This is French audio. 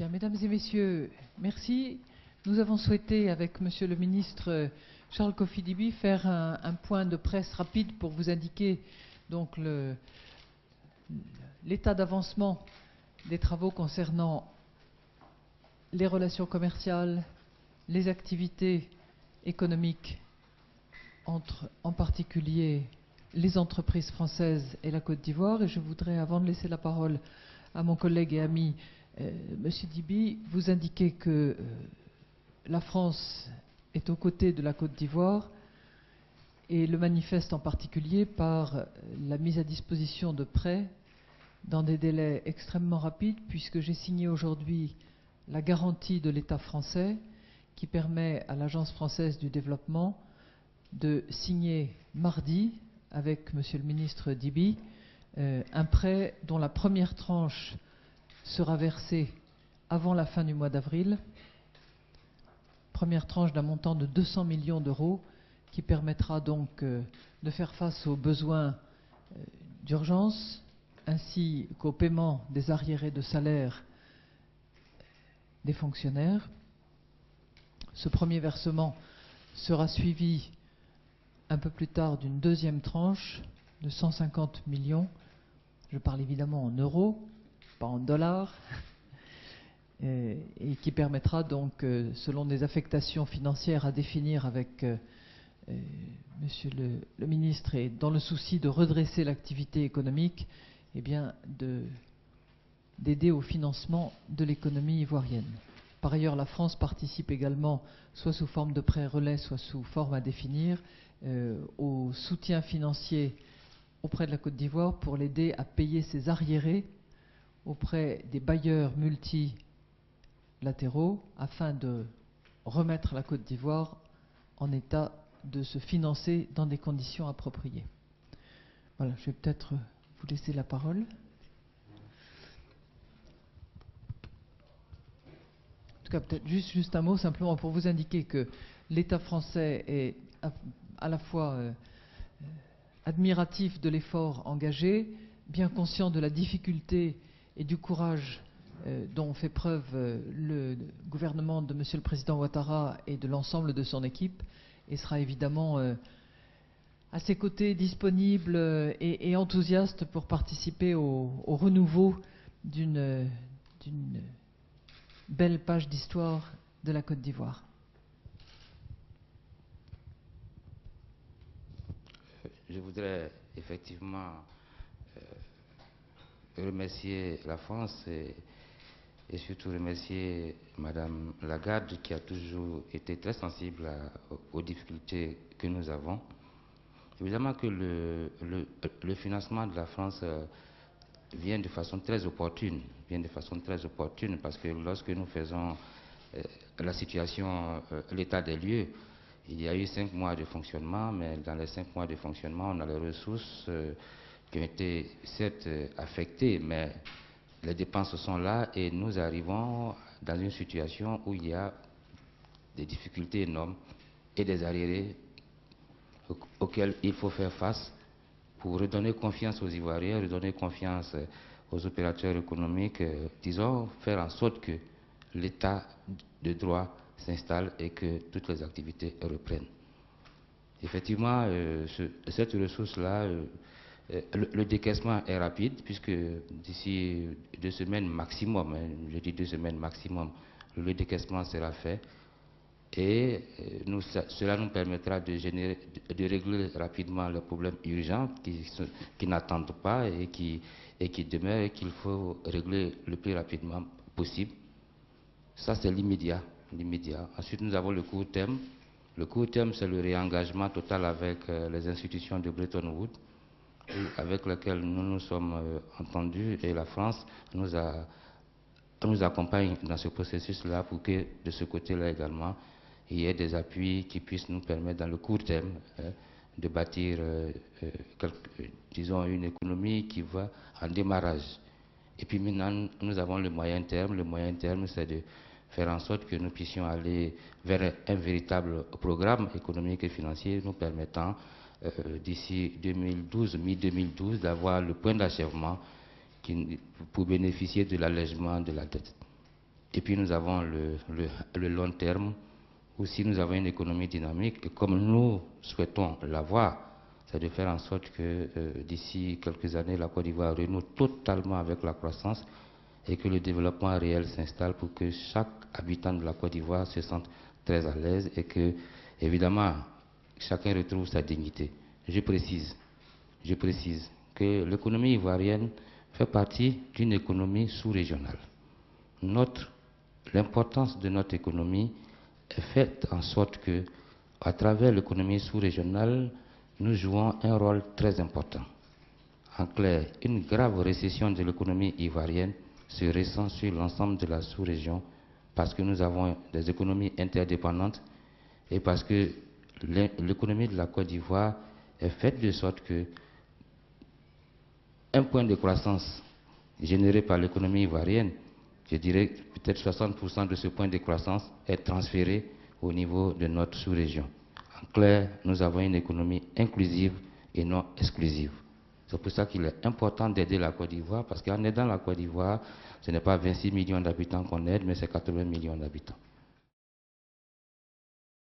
Bien, mesdames et messieurs, merci. Nous avons souhaité, avec Monsieur le ministre Charles Kofi Dibi, faire un point de presse rapide pour vous indiquer donc l'état d'avancement des travaux concernant les relations commerciales, les activités économiques entre, en particulier, les entreprises françaises et la Côte d'Ivoire. Et je voudrais, avant de laisser la parole à mon collègue et ami Monsieur Dibi, vous indiquer que la France est aux côtés de la Côte d'Ivoire et le manifeste en particulier par la mise à disposition de prêts dans des délais extrêmement rapides, puisque j'ai signé aujourd'hui la garantie de l'État français qui permet à l'Agence française du développement de signer mardi avec Monsieur le ministre Dibi un prêt dont la première tranche sera versée avant la fin du mois d'avril, première tranche d'un montant de 200 millions d'euros qui permettra donc de faire face aux besoins d'urgence ainsi qu'au paiement des arriérés de salaire des fonctionnaires. Ce premier versement sera suivi un peu plus tard d'une deuxième tranche de 150 millions, je parle évidemment en euros, pas en dollars, et qui permettra donc, selon des affectations financières à définir avec Monsieur le ministre, et dans le souci de redresser l'activité économique, eh bien d'aider au financement de l'économie ivoirienne. Par ailleurs, la France participe également, soit sous forme de prêts relais, soit sous forme à définir, au soutien financier auprès de la Côte d'Ivoire pour l'aider à payer ses arriérés auprès des bailleurs multilatéraux afin de remettre la Côte d'Ivoire en état de se financer dans des conditions appropriées. Voilà, je vais peut-être vous laisser la parole. En tout cas, peut-être juste un mot simplement pour vous indiquer que l'État français est à la fois admiratif de l'effort engagé, bien conscient de la difficulté et du courage dont fait preuve le gouvernement de Monsieur le Président Ouattara et de l'ensemble de son équipe, et sera évidemment à ses côtés disponible et enthousiaste pour participer au renouveau d'une belle page d'histoire de la Côte d'Ivoire. Je voudrais effectivement remercier la France et surtout remercier Madame Lagarde qui a toujours été très sensible aux difficultés que nous avons. Évidemment que le financement de la France vient de façon très opportune, parce que lorsque nous faisons la situation, l'état des lieux, il y a eu 5 mois de fonctionnement, mais dans les 5 mois de fonctionnement, on a les ressources qui ont été certes affectées, mais les dépenses sont là et nous arrivons dans une situation où il y a des difficultés énormes et des arriérés auxquels il faut faire face pour redonner confiance aux Ivoiriens, redonner confiance aux opérateurs économiques, disons, faire en sorte que l'état de droit s'installe et que toutes les activités reprennent. Effectivement, cette ressource-là, le décaissement est rapide puisque d'ici 2 semaines maximum, je dis 2 semaines maximum, le décaissement sera fait et cela nous permettra de régler rapidement les problèmes urgents qui n'attendent pas et qui demeurent et qu'il faut régler le plus rapidement possible. Ça, c'est l'immédiat. Ensuite, nous avons le court terme. Le court terme, c'est le réengagement total avec les institutions de Bretton Woods, avec lesquelles nous nous sommes entendus, et la France nous accompagne dans ce processus-là pour que de ce côté-là également, il y ait des appuis qui puissent nous permettre dans le court terme de bâtir, disons, une économie qui va en démarrage. Et puis maintenant, nous avons le moyen terme. Le moyen terme, c'est de faire en sorte que nous puissions aller vers un véritable programme économique et financier nous permettant d'ici 2012, mi-2012, d'avoir le point d'achèvement pour bénéficier de l'allègement de la dette. Et puis nous avons le long terme, où si nous avons une économie dynamique, et comme nous souhaitons l'avoir, c'est de faire en sorte que d'ici quelques années, la Côte d'Ivoire renoue totalement avec la croissance et que le développement réel s'installe pour que chaque habitant de la Côte d'Ivoire se sente très à l'aise et que, évidemment, chacun retrouve sa dignité. Je précise que l'économie ivoirienne fait partie d'une économie sous-régionale. L'importance de notre économie est faite en sorte que, à travers l'économie sous-régionale, nous jouons un rôle très important. En clair, une grave récession de l'économie ivoirienne se ressent sur l'ensemble de la sous-région parce que nous avons des économies interdépendantes et parce que l'économie de la Côte d'Ivoire est faite de sorte que un point de croissance généré par l'économie ivoirienne, je dirais peut-être 60% de ce point de croissance est transféré au niveau de notre sous-région. En clair, nous avons une économie inclusive et non exclusive. C'est pour ça qu'il est important d'aider la Côte d'Ivoire, parce qu'en aidant la Côte d'Ivoire, ce n'est pas 26 millions d'habitants qu'on aide, mais c'est 80 millions d'habitants.